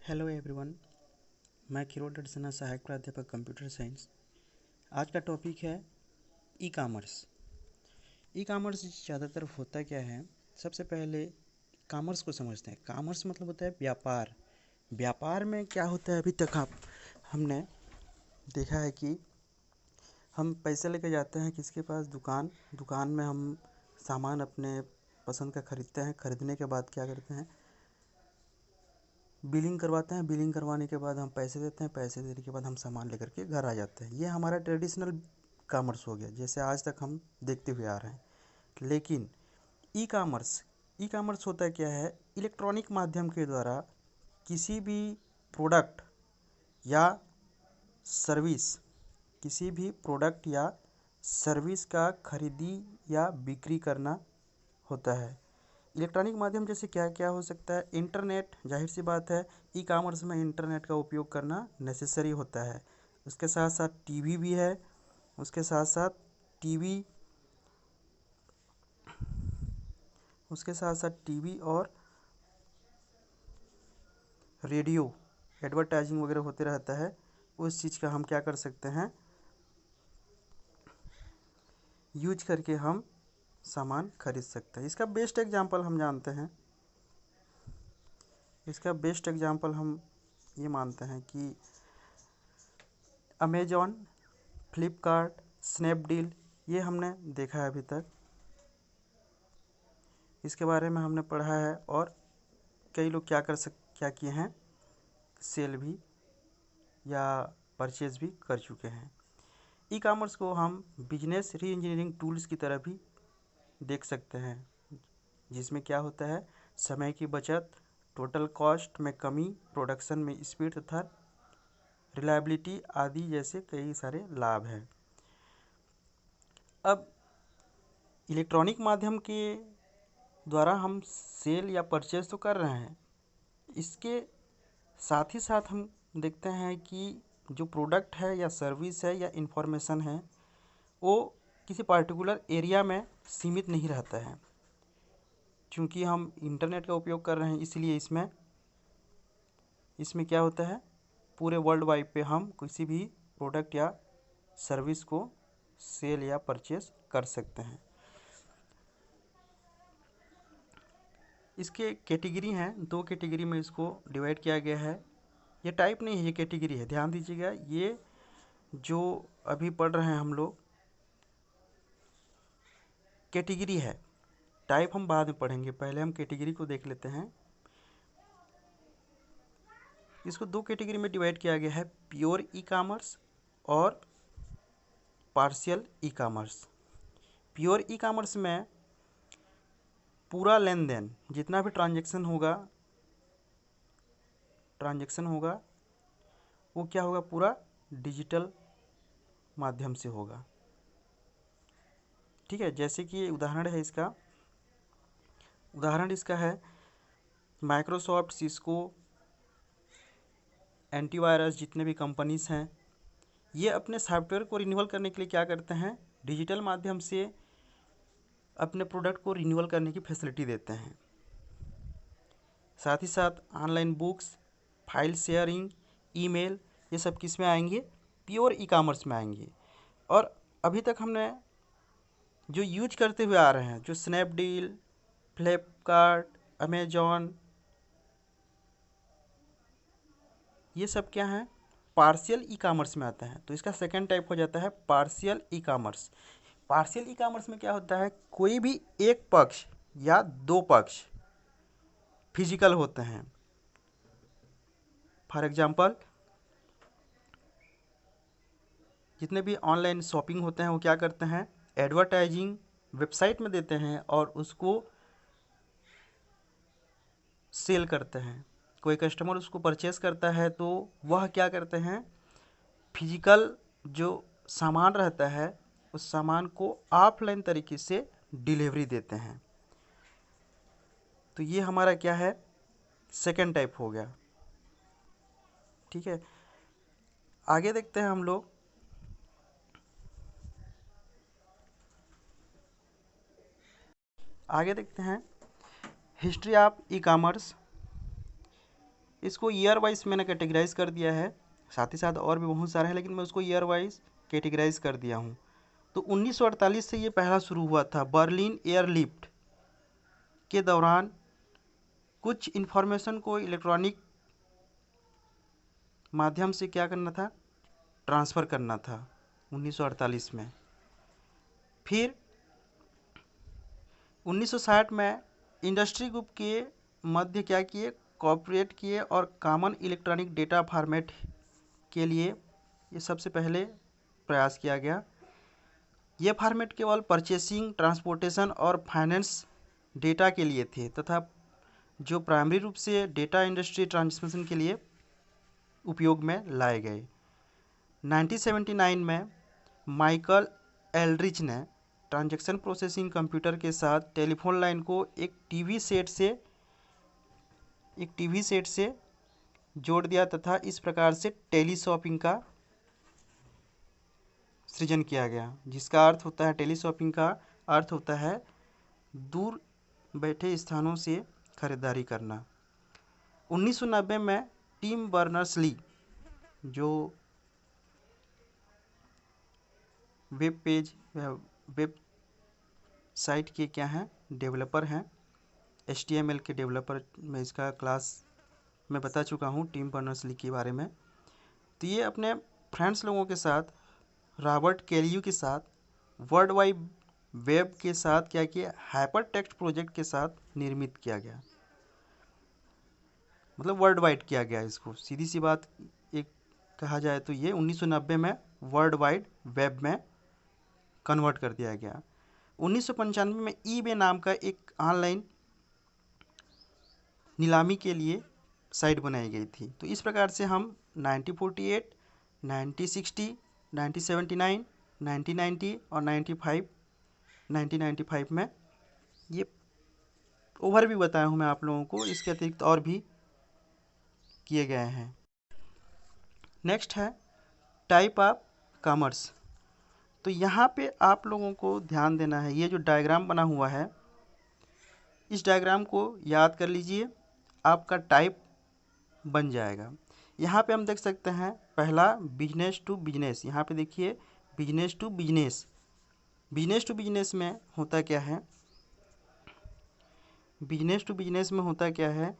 Hello everyone. मैं किरोड़ डडसना, सहायक प्राध्यापक कंप्यूटर साइंस। आज का टॉपिक है ई कामर्स। ई कामर्स ज़्यादातर होता क्या है, सबसे पहले कामर्स को समझते हैं। कामर्स मतलब होता है व्यापार। व्यापार में क्या होता है, अभी तक हमने देखा है कि हम पैसे लेके जाते हैं किसके पास, दुकान में हम सामान अपने पसंद का खरीदते हैं। खरीदने के बाद क्या करते हैं, बिलिंग करवाते हैं। बिलिंग करवाने के बाद हम पैसे देते हैं। पैसे देने के बाद हम सामान लेकर के घर आ जाते हैं। ये हमारा ट्रेडिशनल कॉमर्स हो गया, जैसे आज तक हम देखते हुए आ रहे हैं। लेकिन ई कामर्स होता क्या है, इलेक्ट्रॉनिक माध्यम के द्वारा किसी भी प्रोडक्ट या सर्विस किसी भी प्रोडक्ट या सर्विस का खरीदी या बिक्री करना होता है। इलेक्ट्रॉनिक माध्यम जैसे क्या क्या हो सकता है, इंटरनेट। जाहिर सी बात है, ई कामर्स में इंटरनेट का उपयोग करना नेसेसरी होता है। उसके साथ साथ टीवी भी है। उसके साथ साथ टीवी उसके साथ साथ टीवी और रेडियो एडवर्टाइजिंग वगैरह होते रहता है। उस चीज़ का हम क्या कर सकते हैं, यूज करके हम सामान खरीद सकते हैं। इसका बेस्ट एग्जांपल हम जानते हैं, इसका बेस्ट एग्जांपल हम ये मानते हैं कि अमेजॉन, फ्लिपकार्ट, स्नैपडील, ये हमने देखा है अभी तक। इसके बारे में हमने पढ़ा है और कई लोग क्या किए हैं, सेल भी या परचेज भी कर चुके हैं। ई कामर्स को हम बिजनेस री इंजीनियरिंग टूल्स की तरह भी देख सकते हैं, जिसमें क्या होता है, समय की बचत, टोटल कॉस्ट में कमी, प्रोडक्शन में स्पीड तथा रिलायबिलिटी आदि जैसे कई सारे लाभ हैं। अब इलेक्ट्रॉनिक माध्यम के द्वारा हम सेल या परचेज तो कर रहे हैं, इसके साथ ही साथ हम देखते हैं कि जो प्रोडक्ट है या सर्विस है या इंफॉर्मेशन है, वो किसी पार्टिकुलर एरिया में सीमित नहीं रहता है। क्योंकि हम इंटरनेट का उपयोग कर रहे हैं, इसलिए इसमें क्या होता है, पूरे वर्ल्ड वाइड पे हम किसी भी प्रोडक्ट या सर्विस को सेल या परचेज कर सकते हैं। इसके कैटेगरी हैं, 2 कैटेगरी में इसको डिवाइड किया गया है। ये टाइप नहीं है, ये कैटेगरी है। ध्यान दीजिएगा, ये जो अभी पढ़ रहे हैं हम लोग कैटेगरी है, टाइप हम बाद में पढ़ेंगे। पहले हम कैटेगरी को देख लेते हैं। इसको 2 कैटेगरी में डिवाइड किया गया है, प्योर ई कामर्स और partial e commerce. Pure e commerce में पूरा लेन देन, जितना भी ट्रांजैक्शन होगा वो क्या होगा, पूरा डिजिटल माध्यम से होगा। ठीक है, जैसे कि उदाहरण इसका है माइक्रोसॉफ्ट, सिस्को, एंटीवायरस, जितने भी कंपनीज हैं, ये अपने सॉफ्टवेयर को रिन्यूअल करने के लिए क्या करते हैं, डिजिटल माध्यम से अपने प्रोडक्ट को रिन्यूअल करने की फैसिलिटी देते हैं। साथ ही साथ online books, file sharing, email, ये सब किस में आएंगे, प्योर ई कामर्स में आएंगे। और अभी तक हमने जो यूज करते हुए आ रहे हैं, जो स्नैपडील, फ्लिपकार्ट, अमेजॉन, ये सब क्या हैं, पार्शियल ई कामर्स में आता है। तो इसका सेकंड टाइप हो जाता है partial e commerce. Partial e commerce में क्या होता है, कोई भी एक पक्ष या 2 पक्ष फिजिकल होते हैं। फॉर एग्जांपल, जितने भी ऑनलाइन शॉपिंग होते हैं वो क्या करते हैं, एडवर्टाइजिंग वेबसाइट में देते हैं और उसको सेल करते हैं। कोई कस्टमर उसको परचेस करता है तो वह क्या करते हैं, फिजिकल जो सामान रहता है उस सामान को ऑफलाइन तरीके से डिलीवरी देते हैं। तो ये हमारा क्या है, सेकेंड टाइप हो गया। ठीक है, आगे देखते हैं हम लोग। आगे देखते हैं हिस्ट्री ऑफ ई कामर्स। इसको ईयर वाइज मैंने कैटेगराइज कर दिया है, साथ ही साथ और भी बहुत सारे हैं, लेकिन मैं उसको ईयर वाइज कैटेगराइज कर दिया हूँ। तो 1948 से ये पहला शुरू हुआ था। बर्लिन एयरलिफ्ट के दौरान कुछ इन्फॉर्मेशन को इलेक्ट्रॉनिक माध्यम से क्या करना था, ट्रांसफ़र करना था 1948 में। फिर 1960 में इंडस्ट्री ग्रुप के मध्य क्या किए, कॉपरेट किए और कॉमन इलेक्ट्रॉनिक डेटा फॉर्मेट के लिए ये सबसे पहले प्रयास किया गया। ये फॉर्मेट केवल परचेसिंग, ट्रांसपोर्टेशन और फाइनेंस डेटा के लिए थे तथा जो प्राइमरी रूप से डेटा इंडस्ट्री ट्रांसमिशन के लिए उपयोग में लाए गए। 1979 में माइकल एल्ड्रिच ने ट्रांजैक्शन प्रोसेसिंग कंप्यूटर के साथ टेलीफोन लाइन को एक टीवी सेट से जोड़ दिया तथा इस प्रकार से टेलीशॉपिंग का सृजन किया गया, जिसका अर्थ होता है, टेलीशॉपिंग का अर्थ होता है दूर बैठे स्थानों से खरीदारी करना। 1990 में टिम बर्नर्स-ली, जो वेब साइट के क्या हैं, डेवलपर हैं, HTML के डेवलपर में इसका क्लास मैं बता चुका हूँ टिम बर्नर्स-ली के बारे में। तो ये अपने फ्रेंड्स लोगों के साथ, रॉबर्ट कैलियू के साथ, वर्ल्ड वाइड वेब के साथ क्या किया, हाइपर टेक्स्ट प्रोजेक्ट के साथ निर्मित किया गया, मतलब वर्ल्ड वाइड किया गया इसको। सीधी सी बात एक कहा जाए तो ये 1990 में वर्ल्ड वाइड वेब में कन्वर्ट कर दिया गया। 1995 में ईबे नाम का एक ऑनलाइन नीलामी के लिए साइट बनाई गई थी। तो इस प्रकार से हम 1948, 1960, 1979, 1990 और 1995 में ये ओवरव्यू बताया हूँ मैं आप लोगों को। इसके अतिरिक्त और भी किए गए हैं। नेक्स्ट है टाइप ऑफ कॉमर्स। तो यहाँ पे आप लोगों को ध्यान देना है, ये जो डायग्राम बना हुआ है, इस डायग्राम को याद कर लीजिए, आपका टाइप बन जाएगा। यहाँ पे हम देख सकते हैं पहला बिजनेस टू बिजनेस। यहाँ पे देखिए business to business. Business to business में होता क्या है, बिजनेस टू बिजनेस में होता क्या है,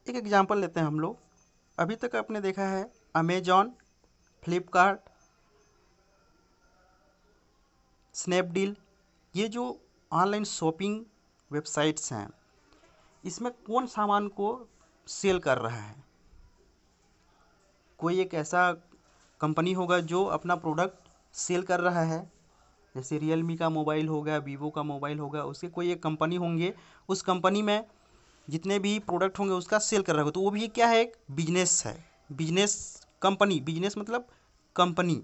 एक एग्जांपल लेते हैं हम लोग। अभी तक आपने देखा है अमेजॉन, फ्लिपकार्ट, स्नैपडील, ये जो ऑनलाइन शॉपिंग वेबसाइट्स हैं, इसमें कौन सामान को सेल कर रहा है? कोई एक ऐसा कंपनी होगा जो अपना प्रोडक्ट सेल कर रहा है, जैसे रियलमी का मोबाइल हो गया, वीवो का मोबाइल होगा, उसके कोई एक कंपनी होंगे, उस कंपनी में जितने भी प्रोडक्ट होंगे उसका सेल कर रहा होगा, तो वो भी क्या है, एक बिजनेस है। बिजनेस कंपनी, बिजनेस मतलब कंपनी,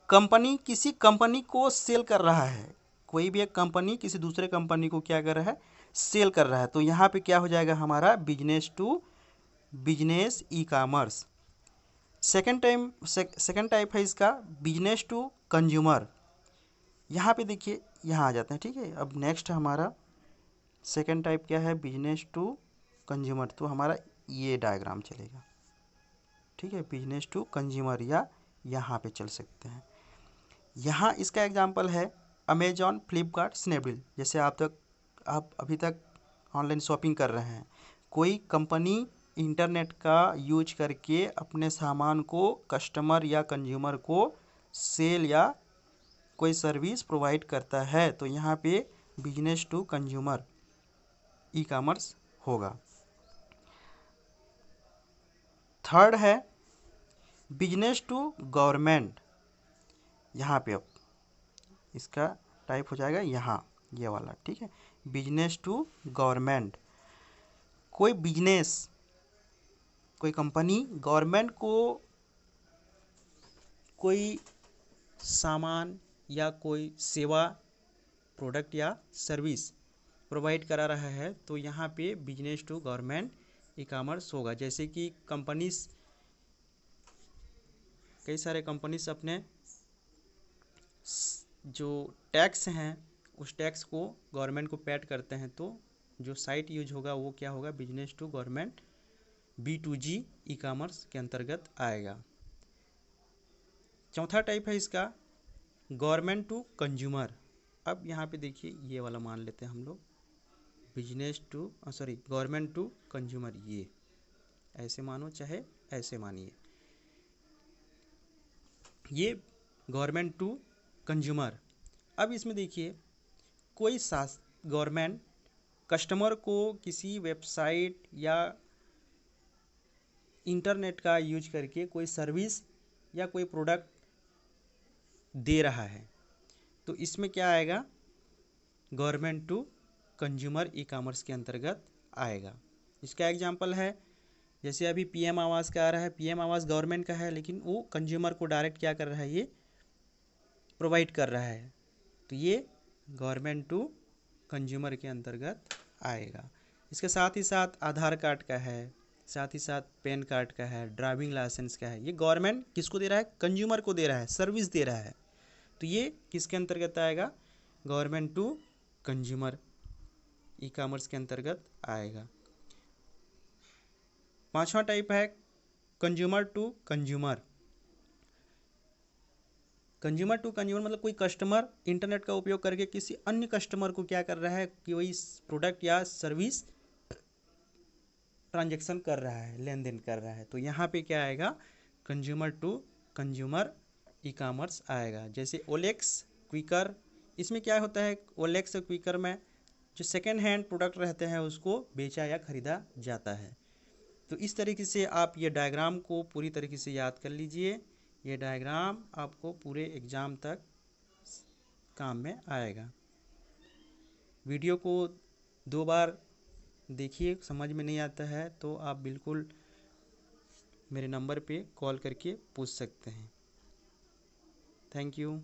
कंपनी किसी कंपनी को सेल कर रहा है। कोई भी एक कंपनी किसी दूसरे कंपनी को क्या कर रहा है, सेल कर रहा है। तो यहाँ पे क्या हो जाएगा हमारा business to business e commerce. Second type है इसका बिजनेस टू कंज्यूमर। यहाँ पे देखिए, यहाँ आ जाते हैं, ठीक है। अब नेक्स्ट हमारा सेकेंड टाइप क्या है, बिजनेस टू कंज्यूमर। तो हमारा ये डायग्राम चलेगा, ठीक है, बिजनेस टू कंज्यूमर, या यहाँ पे चल सकते हैं। यहाँ इसका एग्जांपल है अमेजॉन, फ्लिपकार्ट, स्नैपडील। जैसे आप अभी तक ऑनलाइन शॉपिंग कर रहे हैं, कोई कंपनी इंटरनेट का यूज करके अपने सामान को कस्टमर या कंज्यूमर को सेल या कोई सर्विस प्रोवाइड करता है, तो यहाँ पे business to consumer e commerce होगा। थर्ड है बिजनेस टू गवर्नमेंट। यहाँ पे अब इसका टाइप हो जाएगा यहाँ, ये वाला, ठीक है, बिजनेस टू गवर्नमेंट। कोई बिजनेस, कोई कंपनी गवर्नमेंट को कोई सामान या कोई सेवा, प्रोडक्ट या सर्विस प्रोवाइड करा रहा है, तो यहाँ पे business to government e commerce होगा। जैसे कि कंपनीज, कई सारे कंपनीज अपने जो टैक्स हैं उस टैक्स को गवर्नमेंट को पेड करते हैं, तो जो साइट यूज होगा वो क्या होगा, business to government B2G e commerce के अंतर्गत आएगा। चौथा टाइप है इसका गवर्नमेंट टू कंज्यूमर। अब यहाँ पे देखिए ये वाला मान लेते हैं हम लोग, business to government to consumer, ये ऐसे मानो चाहे ऐसे मानिए, ये गवर्नमेंट टू कंज्यूमर। अब इसमें देखिए कोई गवर्नमेंट कस्टमर को किसी वेबसाइट या इंटरनेट का यूज करके कोई सर्विस या कोई प्रोडक्ट दे रहा है, तो इसमें क्या आएगा, government to consumer e commerce के अंतर्गत आएगा। इसका एग्जांपल है जैसे अभी PM आवास का आ रहा है, PM आवास गवर्नमेंट का है लेकिन वो कंज्यूमर को डायरेक्ट क्या कर रहा है, ये प्रोवाइड कर रहा है, तो ये गवर्नमेंट टू कंज्यूमर के अंतर्गत आएगा। इसके साथ ही साथ आधार कार्ड का है, साथ ही साथ पैन कार्ड का है, ड्राइविंग लाइसेंस का है, ये गवर्नमेंट किसको दे रहा है, कंज्यूमर को दे रहा है, सर्विस दे रहा है, तो ये किसके अंतर्गत आएगा, government to consumer e commerce के अंतर्गत आएगा। पांचवा टाइप है consumer to consumer. Consumer to consumer मतलब कोई कस्टमर इंटरनेट का उपयोग करके किसी अन्य कस्टमर को क्या कर रहा है कि वही प्रोडक्ट या सर्विस ट्रांजैक्शन कर रहा है, लेन देन कर रहा है, तो यहाँ पे क्या आएगा, consumer to consumer e commerce आएगा। जैसे OLX क्विकर, इसमें क्या होता है, OLX और क्विकर में जो सेकेंड हैंड प्रोडक्ट रहते हैं उसको बेचा या खरीदा जाता है। तो इस तरीके से आप ये डायग्राम को पूरी तरीके से याद कर लीजिए, ये डायग्राम आपको पूरे एग्ज़ाम तक काम में आएगा। वीडियो को 2 बार देखिए, समझ में नहीं आता है तो आप बिल्कुल मेरे नंबर पे कॉल करके पूछ सकते हैं। Thank you.